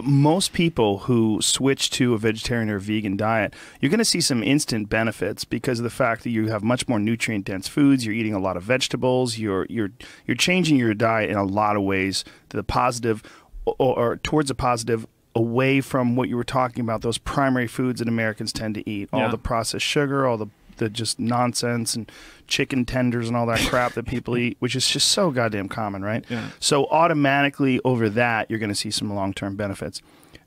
most people who switch to a vegetarian or vegan diet, you're going to see some instant benefits because of the fact that you have much more nutrient-dense foods. You're eating a lot of vegetables. You're changing your diet in a lot of ways to the positive or towards a positive, away from what you were talking about, those primary foods that Americans tend to eat. All the processed sugar, all the just nonsense and chicken tenders and all that crap that people eat, which is just so goddamn common, right? Yeah. So automatically over that, you're going to see some long-term benefits.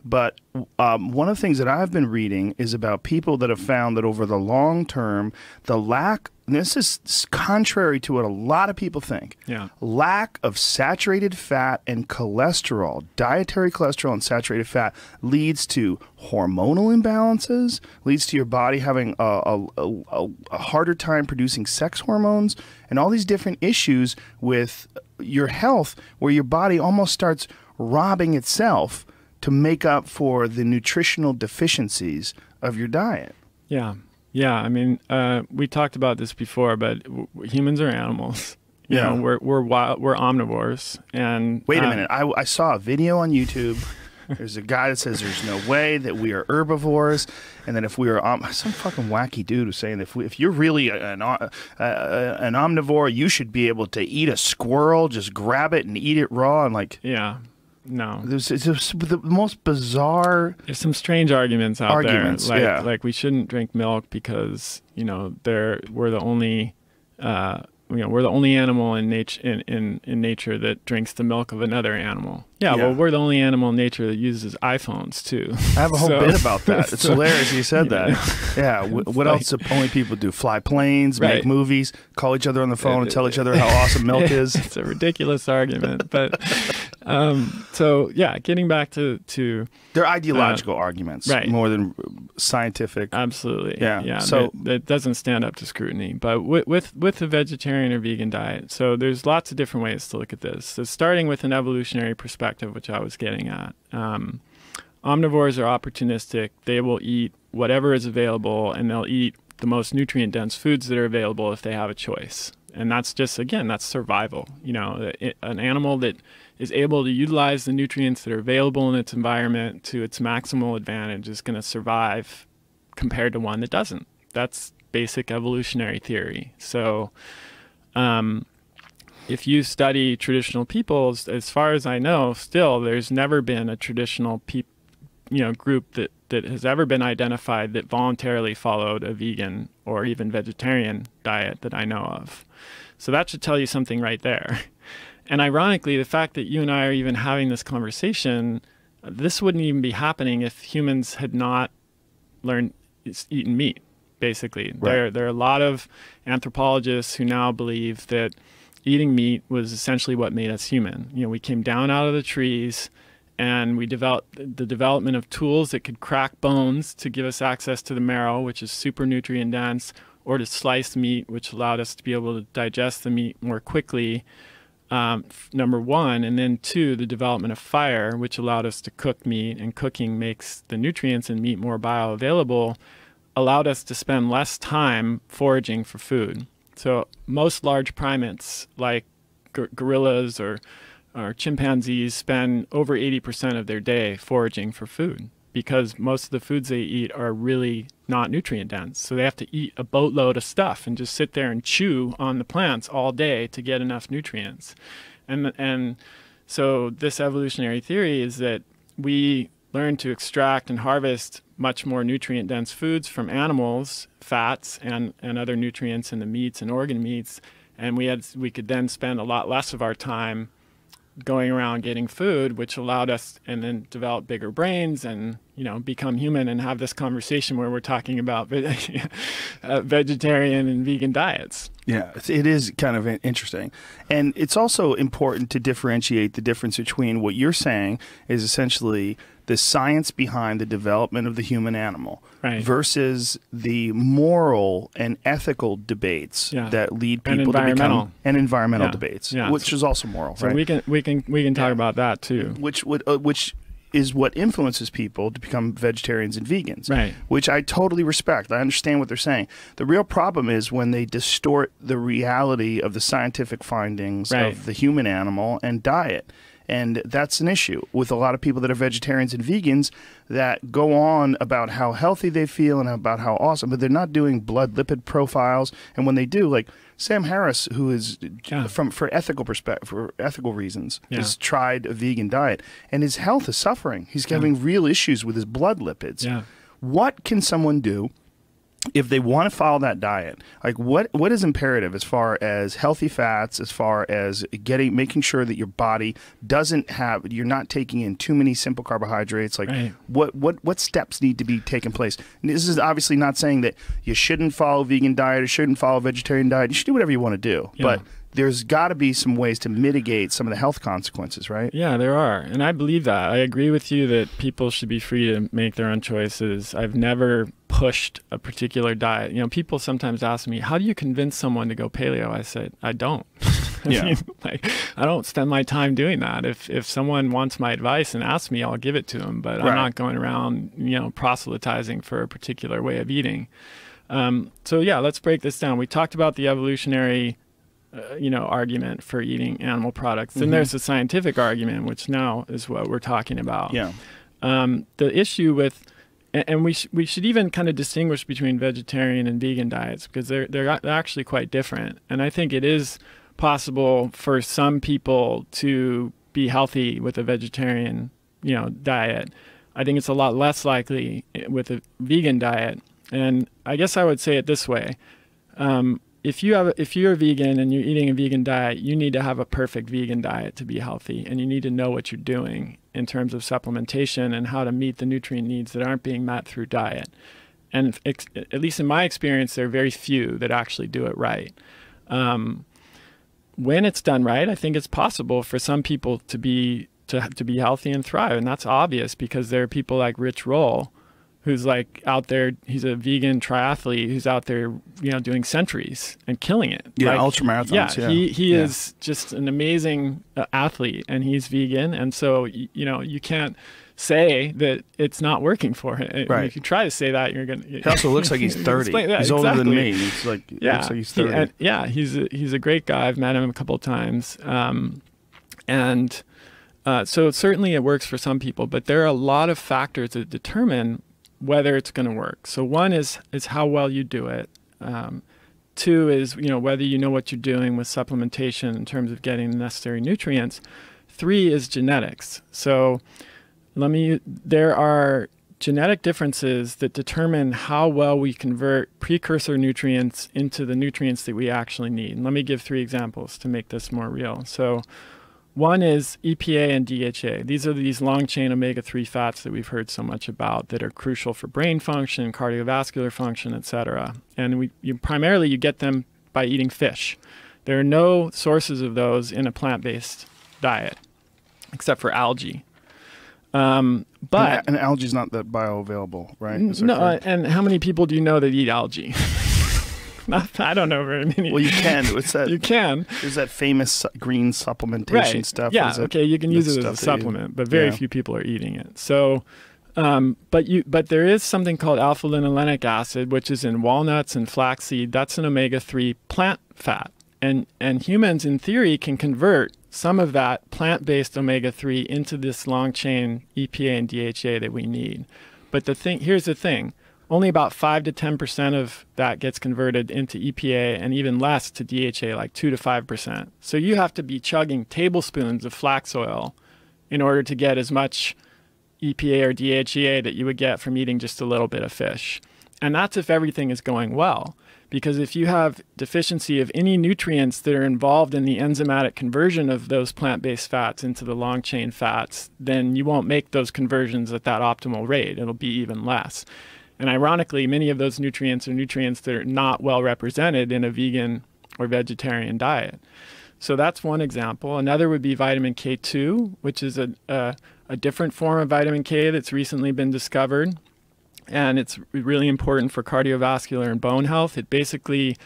But one of the things that I've been reading is about people that have found that over the long term, the lack, and this is contrary to what a lot of people think, lack of saturated fat and cholesterol, dietary cholesterol and saturated fat, leads to hormonal imbalances, leads to your body having a harder time producing sex hormones, and all these different issues with your health where your body almost starts robbing itself to make up for the nutritional deficiencies of your diet. Yeah. Yeah. I mean, we talked about this before, but humans are animals. You know, we're omnivores. And wait a minute. I saw a video on YouTube. There's a guy that says there's no way that we are herbivores, and that if we are some fucking wacky dude who's saying that if you're really an omnivore, you should be able to eat a squirrel, just grab it and eat it raw, and like No, it's the most bizarre. There's some strange arguments out there, like we shouldn't drink milk because we're the only we're the only animal in nature that drinks the milk of another animal. Well, we're the only animal in nature that uses iPhones too. I have a whole bit about that. It's hilarious you said that. Yeah. What else do only people do? Fly planes, make movies, call each other on the phone and tell each other how awesome milk is. It's a ridiculous argument, but so getting back to they're ideological arguments, more than scientific. Absolutely. Yeah. So it doesn't stand up to scrutiny. But with the vegetarian or vegan diet, so there's lots of different ways to look at this. So starting with an evolutionary perspective, which I was getting at, omnivores are opportunistic. They will eat whatever is available, and they'll eat the most nutrient-dense foods that are available if they have a choice. And that's just, again, that's survival. You know, an animal that is able to utilize the nutrients that are available in its environment to its maximal advantage is going to survive compared to one that doesn't. That's basic evolutionary theory. So if you study traditional peoples, as far as I know, still there's never been a traditional group that has ever been identified that voluntarily followed a vegan or even vegetarian diet that I know of. So that should tell you something right there. And ironically, the fact that you and I are even having this conversation, this wouldn't even be happening if humans had not eaten meat, basically. Right. There are a lot of anthropologists who now believe that eating meat was essentially what made us human. You know, we came down out of the trees and we developed the development of tools that could crack bones to give us access to the marrow, which is super nutrient dense, or to slice meat, which allowed us to be able to digest the meat more quickly, number one. And then two, the development of fire, which allowed us to cook meat, and cooking makes the nutrients in meat more bioavailable, allowed us to spend less time foraging for food. So most large primates like gorillas or chimpanzees spend over 80% of their day foraging for food because most of the foods they eat are really not nutrient dense. So they have to eat a boatload of stuff and just sit there and chew on the plants all day to get enough nutrients. And so this evolutionary theory is that we learn to extract and harvest much more nutrient dense foods from animals, fats, and other nutrients in the meats and organ meats. And we could then spend a lot less of our time going around getting food, which allowed us and then develop bigger brains and, become human and have this conversation where we're talking about vegetarian and vegan diets. Yeah, it is kind of interesting. And it's also important to differentiate the difference between what you're saying is essentially the science behind the development of the human animal versus the moral and ethical debates that lead people to become environmental debates, which is also moral. So we can talk about that too. Which is what influences people to become vegetarians and vegans, which I totally respect. I understand what they're saying. The real problem is when they distort the reality of the scientific findings of the human animal and diet. And that's an issue with a lot of people that are vegetarians and vegans that go on about how healthy they feel and about how awesome, but they're not doing blood lipid profiles. And when they do, like Sam Harris, who is for ethical reasons, has tried a vegan diet, and his health is suffering. He's having real issues with his blood lipids. Yeah. What can someone do if they want to follow that diet? Like what is imperative as far as healthy fats, as far as making sure that your body doesn't have, you're not taking in too many simple carbohydrates? Like what steps need to be taken place? And this is obviously not saying that you shouldn't follow a vegan diet or shouldn't follow a vegetarian diet. You should do whatever you want to do. Yeah. But there's got to be some ways to mitigate some of the health consequences, right? Yeah, there are. And I believe that. I agree with you that people should be free to make their own choices. I've never pushed a particular diet. You know, people sometimes ask me, how do you convince someone to go paleo? I said, I don't. I don't spend my time doing that. If someone wants my advice and asks me, I'll give it to them. But I'm not going around, proselytizing for a particular way of eating. So yeah, let's break this down. We talked about the evolutionary argument for eating animal products. Then there's the scientific argument, which now is what we're talking about. Yeah. The issue with, and we should even kind of distinguish between vegetarian and vegan diets, because they're actually quite different. And I think it is possible for some people to be healthy with a vegetarian, diet. I think it's a lot less likely with a vegan diet. And I guess I would say it this way. If you're a vegan and you're eating a vegan diet, you need to have a perfect vegan diet to be healthy, and you need to know what you're doing in terms of supplementation and how to meet the nutrient needs that aren't being met through diet. And at least in my experience, there are very few that actually do it right. When it's done right, I think it's possible for some people to be healthy and thrive, and that's obvious because there are people like Rich Roll, who's like out there, he's a vegan triathlete who's out there, doing centuries and killing it. Yeah, ultramarathons. Yeah, he is just an amazing athlete, and he's vegan. And so, you can't say that it's not working for him. Right. If you try to say that, you're going to... He also looks like he's 30. He's older than me. He's looks like he's 30. He's a great guy. I've met him a couple of times. So certainly it works for some people, but there are a lot of factors that determine whether it's going to work. So one is how well you do it. Two is, whether you know what you're doing with supplementation in terms of getting the necessary nutrients. Three is genetics. So there are genetic differences that determine how well we convert precursor nutrients into the nutrients that we actually need. And let me give 3 examples to make this more real. So one is EPA and DHA. These are these long-chain omega-3 fats that we've heard so much about that are crucial for brain function, cardiovascular function, etc. And primarily you get them by eating fish. There are no sources of those in a plant-based diet, except for algae. And algae is not that bioavailable, right? No, and how many people do you know that eat algae? I don't know very many. Well, you can. What's that? You can. There's that famous green supplementation stuff. Yeah, okay, you can use it as a supplement, but very few people are eating it. So, but there is something called alpha-linolenic acid, which is in walnuts and flaxseed. That's an omega-3 plant fat. And humans, in theory, can convert some of that plant-based omega-3 into this long-chain EPA and DHA that we need. But here's the thing. Only about 5 to 10% of that gets converted into EPA, and even less to DHA, like 2 to 5%. So you have to be chugging tablespoons of flax oil in order to get as much EPA or DHA that you would get from eating just a little bit of fish. And that's if everything is going well. Because if you have deficiency of any nutrients that are involved in the enzymatic conversion of those plant-based fats into the long-chain fats, then you won't make those conversions at that optimal rate. It'll be even less. And ironically, many of those nutrients are nutrients that are not well represented in a vegan or vegetarian diet. So that's one example. Another would be vitamin K2, which is a different form of vitamin K that's recently been discovered. And it's really important for cardiovascular and bone health. It basically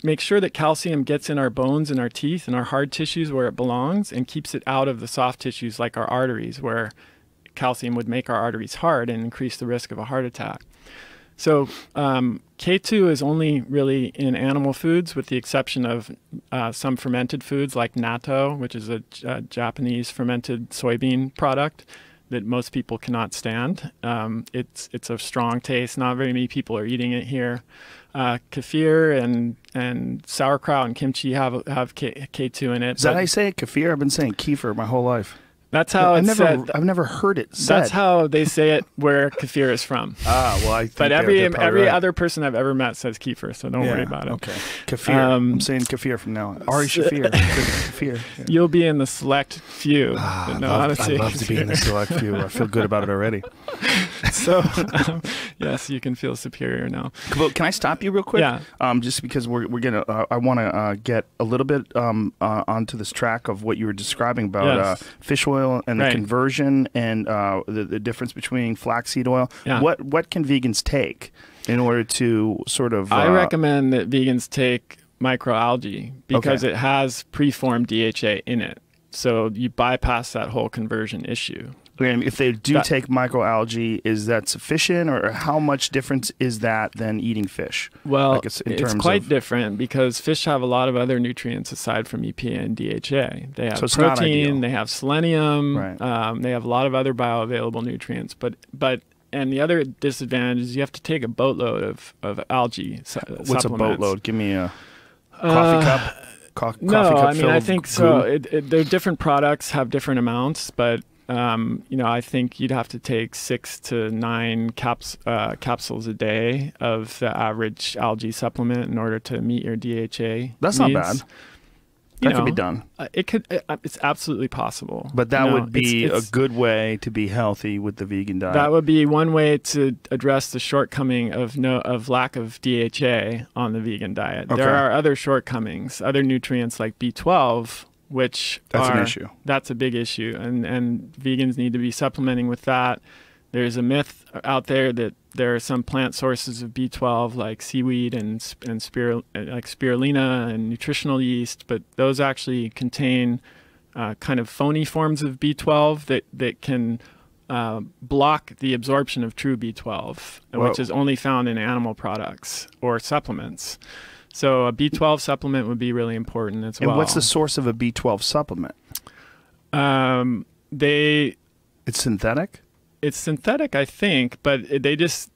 makes sure that calcium gets in our bones and our teeth and our hard tissues where it belongs, and keeps it out of the soft tissues like our arteries, where calcium would make our arteries hard and increase the risk of a heart attack. So K2 is only really in animal foods, with the exception of some fermented foods like natto, which is a Japanese fermented soybean product that most people cannot stand. It's a strong taste. Not very many people are eating it here. Kefir and sauerkraut and kimchi have K2 in it. Is that how you say it? Kefir? I've been saying kefir my whole life. That's how it's said. I've never heard it said. That's how they say it where kefir is from. Well, I think but they're every right. other person I've ever met says kefir, so don't worry about it. Okay. Kefir. I'm saying kefir from now on. Ari Shafir. Kefir. Yeah. You'll be in the select few that know how to say I'd love kefir. to be in the select few. I feel good about it already. So, yes, you can feel superior now. Well, can I stop you real quick? Yeah. Just because we're gonna, I want to get a little bit onto this track of what you were describing about fish oil and the conversion and the difference between flaxseed oil. Yeah. What can vegans take in order to sort of? I recommend that vegans take microalgae because it has preformed DHA in it. So you bypass that whole conversion issue. And if they do take microalgae, is that sufficient, or how much difference is that than eating fish? Well, it's quite different because fish have a lot of other nutrients aside from EPA and DHA. They have protein, they have selenium, they have a lot of other bioavailable nutrients. And the other disadvantage is you have to take a boatload of algae supplements. What's a boatload? Give me a coffee cup. Coffee no, cup I mean I think so. They're different products have different amounts, but I think you'd have to take 6 to 9 capsules a day of the average algae supplement in order to meet your DHA. That's needs. not bad. That could be done. It's absolutely possible. But that would be a good way to be healthy with the vegan diet. That would be one way to address the shortcoming of lack of DHA on the vegan diet. Okay. There are other shortcomings, other nutrients like B12. That's an issue. That's a big issue, and vegans need to be supplementing with that. There's a myth out there that there are some plant sources of B12 like seaweed and spirulina and nutritional yeast, but those actually contain kind of phony forms of B12 that can block the absorption of true B12, which is only found in animal products or supplements. So a B12 supplement would be really important as well. And what's the source of a B12 supplement? It's synthetic? It's synthetic, I think, but there's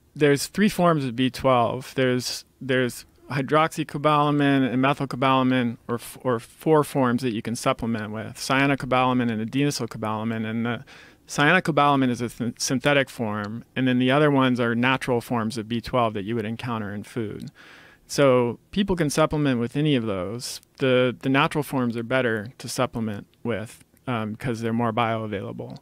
3 forms of B12. There's hydroxycobalamin and methylcobalamin, or 4 forms that you can supplement with: cyanocobalamin and adenosylcobalamin. And the cyanocobalamin is a synthetic form, and then the other ones are natural forms of B12 that you would encounter in food. So people can supplement with any of those. The natural forms are better to supplement with because they're more bioavailable.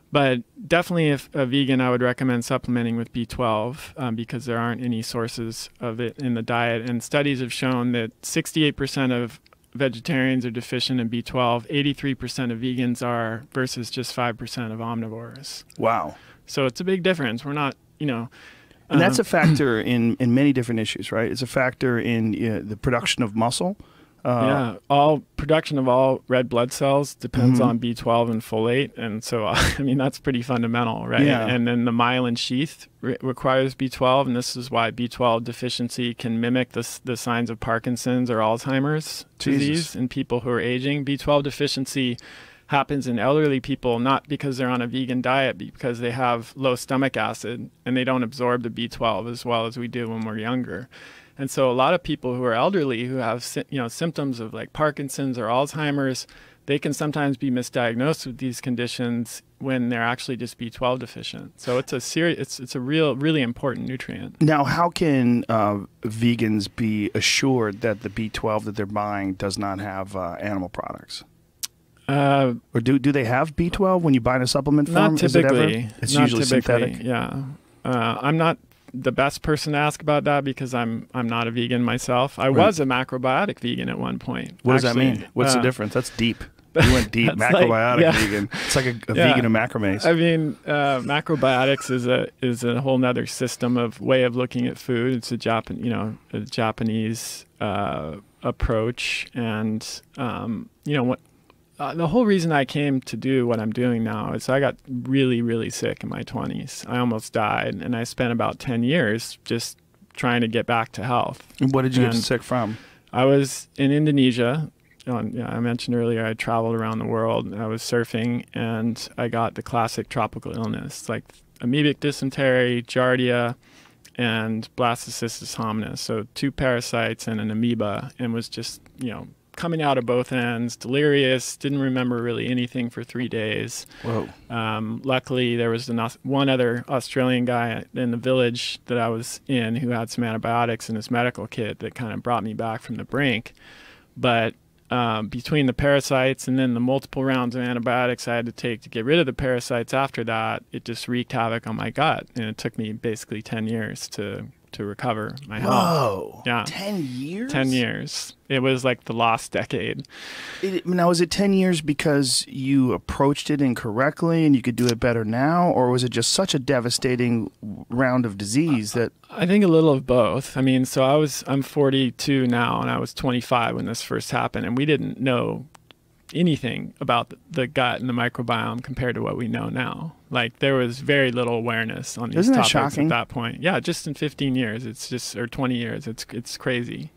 But definitely, if a vegan, I would recommend supplementing with B12 because there aren't any sources of it in the diet. And studies have shown that 68% of vegetarians are deficient in B12, 83% of vegans are, versus just 5% of omnivores. Wow. So it's a big difference. We're not, And that's a factor in many different issues, right? It's a factor in the production of muscle. All production of all red blood cells depends on B12 and folate, and so that's pretty fundamental, right? Yeah. And then the myelin sheath requires B12, and this is why B12 deficiency can mimic the signs of Parkinson's or Alzheimer's disease in people who are aging. B12 deficiency happens in elderly people, not because they're on a vegan diet, but because they have low stomach acid and they don't absorb the B12 as well as we do when we're younger. And so a lot of people who are elderly, who have symptoms of like Parkinson's or Alzheimer's, they can sometimes be misdiagnosed with these conditions when they're actually just B12 deficient. So it's a really important nutrient. Now, how can vegans be assured that the B12 that they're buying does not have animal products? Or do they have B12 when you buy in a supplement form? Not typically. It's usually synthetic. Yeah. I'm not the best person to ask about that because I'm not a vegan myself. I was a macrobiotic vegan at one point. What does that mean? What's the difference? That's deep. You went deep. Macrobiotic vegan. It's like a vegan of macrame. I mean, macrobiotics is a whole nother system of way of looking at food. It's a Japanese approach, and the whole reason I came to do what I'm doing now is I got really, really sick in my 20s. I almost died, and I spent about 10 years just trying to get back to health. And what did you get sick from? I was in Indonesia. I mentioned earlier I traveled around the world. I was surfing, and I got the classic tropical illness, like amoebic dysentery, giardia, and blastocystis hominis. So 2 parasites and an amoeba, and was just, coming out of both ends, delirious, didn't remember really anything for 3 days. Whoa. Luckily, there was one other Australian guy in the village that I was in who had some antibiotics in his medical kit that kind of brought me back from the brink. But between the parasites and then the multiple rounds of antibiotics I had to take to get rid of the parasites after that, it just wreaked havoc on my gut. And it took me basically 10 years to recover my health. Whoa. Yeah. 10 years? 10 years. It was like the lost decade. Now, was it 10 years because you approached it incorrectly and you could do it better now? Or was it just such a devastating round of disease that... I think a little of both. I mean, so I'm 42 now, and I was 25 when this first happened, and we didn't know anything about the gut and the microbiome compared to what we know now. Like, there was very little awareness on these Isn't that topics shocking? at that point. Yeah, just in 15 years, or 20 years, it's crazy.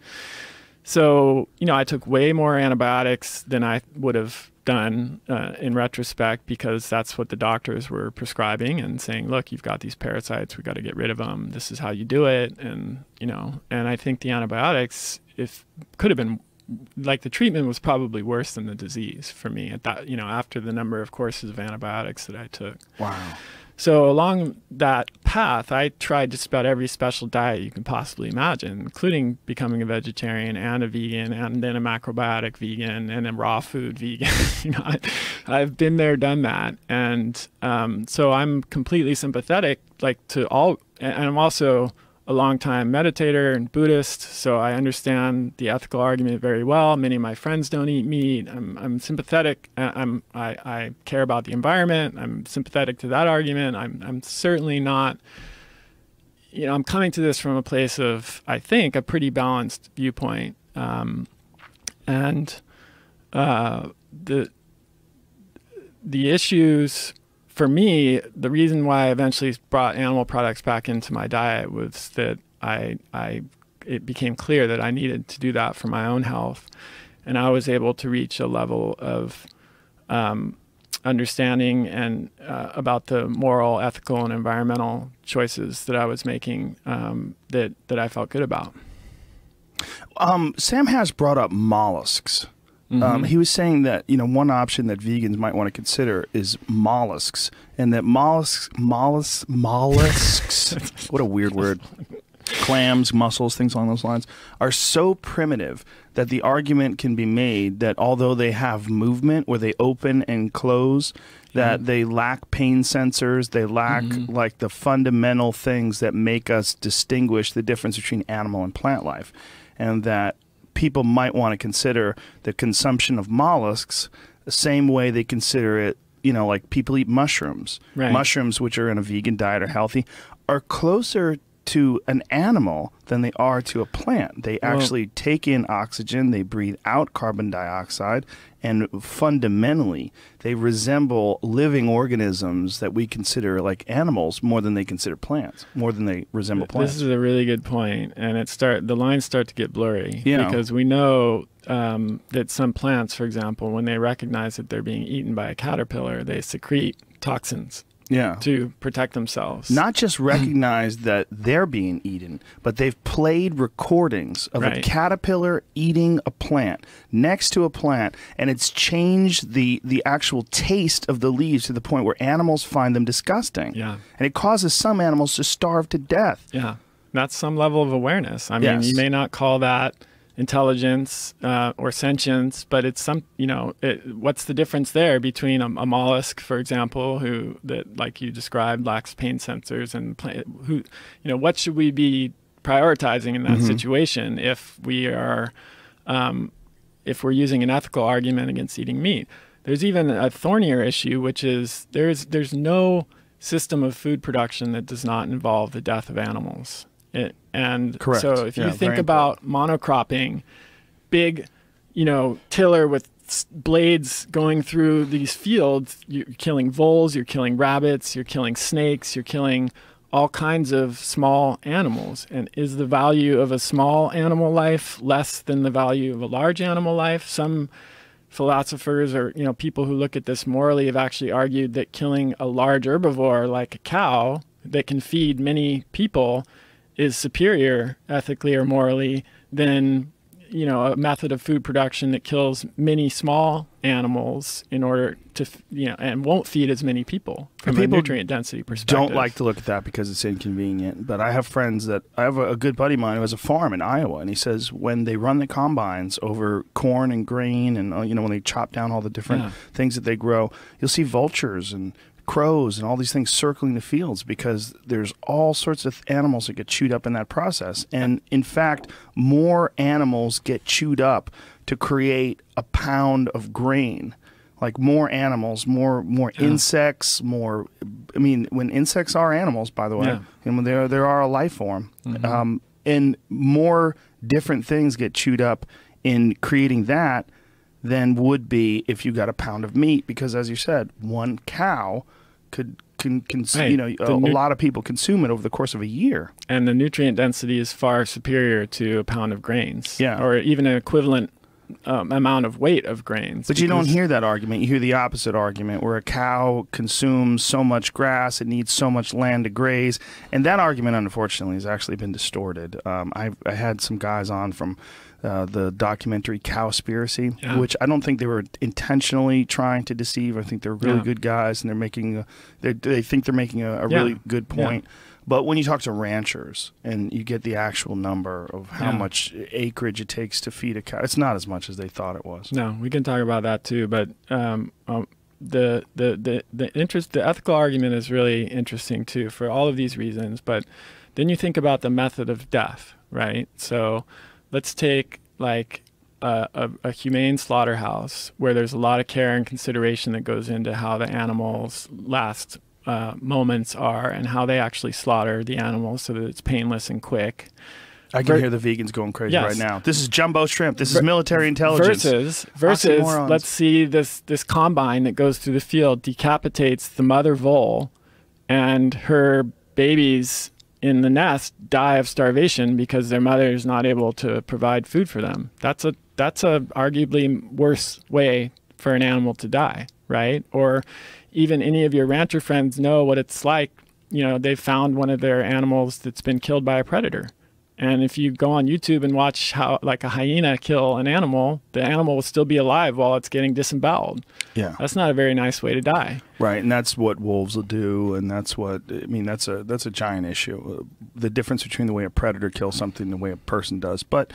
So, I took way more antibiotics than I would have done in retrospect, because that's what the doctors were prescribing and saying, look, you've got these parasites, we got to get rid of them. This is how you do it. And, and I think the antibiotics, could have been, like, the treatment was probably worse than the disease for me at that, after the number of courses of antibiotics that I took. Wow. So along that path, I tried just about every special diet you can possibly imagine, including becoming a vegetarian and a vegan, and then a macrobiotic vegan, and a raw food vegan. I've been there, done that. And so I'm completely sympathetic, to all, and I'm also a longtime meditator and Buddhist, so I understand the ethical argument very well. Many of my friends don't eat meat. I'm sympathetic. I care about the environment. I'm sympathetic to that argument. I'm certainly not. I'm coming to this from a place of, I think, a pretty balanced viewpoint, and the issues. For me, the reason why I eventually brought animal products back into my diet was that it became clear that I needed to do that for my own health. And I was able to reach a level of understanding and about the moral, ethical, and environmental choices that I was making that I felt good about. Sam has brought up mollusks. Mm-hmm. He was saying that, one option that vegans might want to consider is mollusks, and that mollusks, what a weird word, clams, mussels, things along those lines, are so primitive that the argument can be made that although they have movement where they open and close, that they lack pain sensors, they lack like the fundamental things that make us distinguish the difference between animal and plant life, and that people might want to consider the consumption of mollusks the same way they consider it, like people eat mushrooms. Right. Mushrooms, which are in a vegan diet, are healthy, are closer to an animal than they are to a plant. They actually take in oxygen, they breathe out carbon dioxide, and fundamentally they resemble living organisms that we consider like animals more than they consider plants, more than they resemble plants. This is a really good point, and the lines start to get blurry, Yeah. because we know that some plants, for example, when they recognize that they're being eaten by a caterpillar, they secrete toxins to protect themselves. Not just recognize that they're being eaten, but they've played recordings of a caterpillar eating a plant next to a plant, and it's changed the actual taste of the leaves to the point where animals find them disgusting. Yeah. And it causes some animals to starve to death. Yeah. That's some level of awareness. I mean, you may not call that intelligence or sentience, but it's some, what's the difference there between a mollusk, for example, that, like you described, lacks pain sensors, and what should we be prioritizing in that situation if we're using an ethical argument against eating meat? There's even a thornier issue, which is there's no system of food production that does not involve the death of animals. Correct. So if you think about monocropping, big, tiller with blades going through these fields. You're killing voles, you're killing rabbits, you're killing snakes, you're killing all kinds of small animals. And is the value of a small animal life less than the value of a large animal life? Some philosophers or people who look at this morally have actually argued that killing a large herbivore like a cow that can feed many people is superior ethically or morally than a method of food production that kills many small animals in order to, and won't feed as many people from a nutrient density perspective. Don't like to look at that because it's inconvenient. But I have friends I have a good buddy of mine who has a farm in Iowa, and he says when they run the combines over corn and grain and, when they chop down all the different things that they grow, you'll see vultures and crows and all these things circling the fields because there's all sorts of animals that get chewed up in that process. And in fact, more animals get chewed up to create a pound of grain. Like more animals, more insects, more. I mean, when insects are animals, by the way, and when they are a life form, and more different things get chewed up in creating that than would be if you got a pound of meat, because as you said, one cow can a lot of people consume it over the course of a year. And the nutrient density is far superior to a pound of grains. Yeah. Or even an equivalent amount of weight of grains. But you don't hear that argument. You hear the opposite argument where a cow consumes so much grass, it needs so much land to graze. And that argument, unfortunately, has actually been distorted. I had some guys on from the documentary Cowspiracy, which I don't think they were intentionally trying to deceive. I think they're really good guys, and they're making they think they're making a really good point. But when you talk to ranchers and you get the actual number of how much acreage it takes to feed a cow, it's not as much as they thought it was. No, we can talk about that too. But the ethical argument is really interesting too for all of these reasons. But then you think about the method of death, right? So let's take like a humane slaughterhouse where there's a lot of care and consideration that goes into how the animals last moments are and how they actually slaughter the animals so that it's painless and quick. I can hear the vegans going crazy right now. This is jumbo shrimp. This is military intelligence. Versus let's see this combine that goes through the field decapitates the mother vole and her babies in the nest die of starvation because their mother is not able to provide food for them. That's a arguably worse way for an animal to die, right? Or even any of your rancher friends know what it's like. They've found one of their animals that's been killed by a predator. And if you go on YouTube and watch how like a hyena kill an animal, the animal will still be alive while it's getting disemboweled. Yeah. That's not a very nice way to die. Right, and that's what wolves will do, and that's a giant issue. The difference between the way a predator kills something and the way a person does. But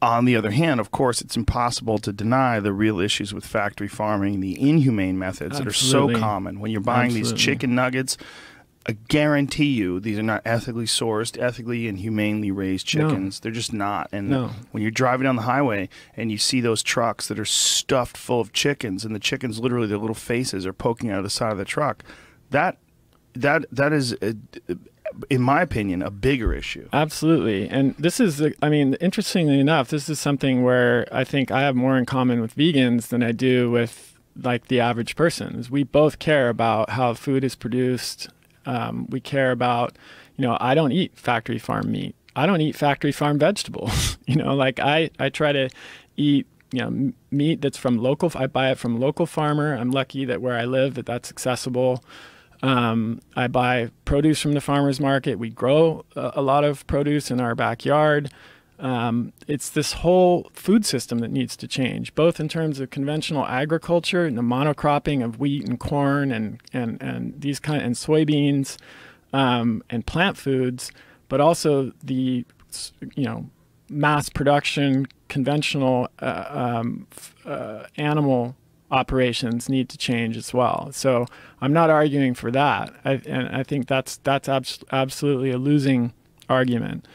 on the other hand, of course, it's impossible to deny the real issues with factory farming, the inhumane methods that are so common. When you're buying these chicken nuggets, I guarantee you these are not ethically sourced, ethically and humanely raised chickens. They're just not. And when you're driving down the highway and you see those trucks that are stuffed full of chickens, and the chickens literally, their little faces are poking out of the side of the truck, that is, in my opinion, a bigger issue. Absolutely. And this is, interestingly enough, this is something where I think I have more in common with vegans than I do with like the average person. Is we both care about how food is produced. We care about, I don't eat factory farm meat. I don't eat factory farm vegetables. I try to eat, meat that's from local. I buy it from a local farmer. I'm lucky that where I live that's accessible. I buy produce from the farmer's market. We grow a lot of produce in our backyard. It's this whole food system that needs to change, both in terms of conventional agriculture and the monocropping of wheat and corn and these and soybeans and plant foods, but also the mass production conventional animal operations need to change as well. So I'm not arguing for that, and I think that's absolutely a losing argument.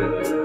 Thank you.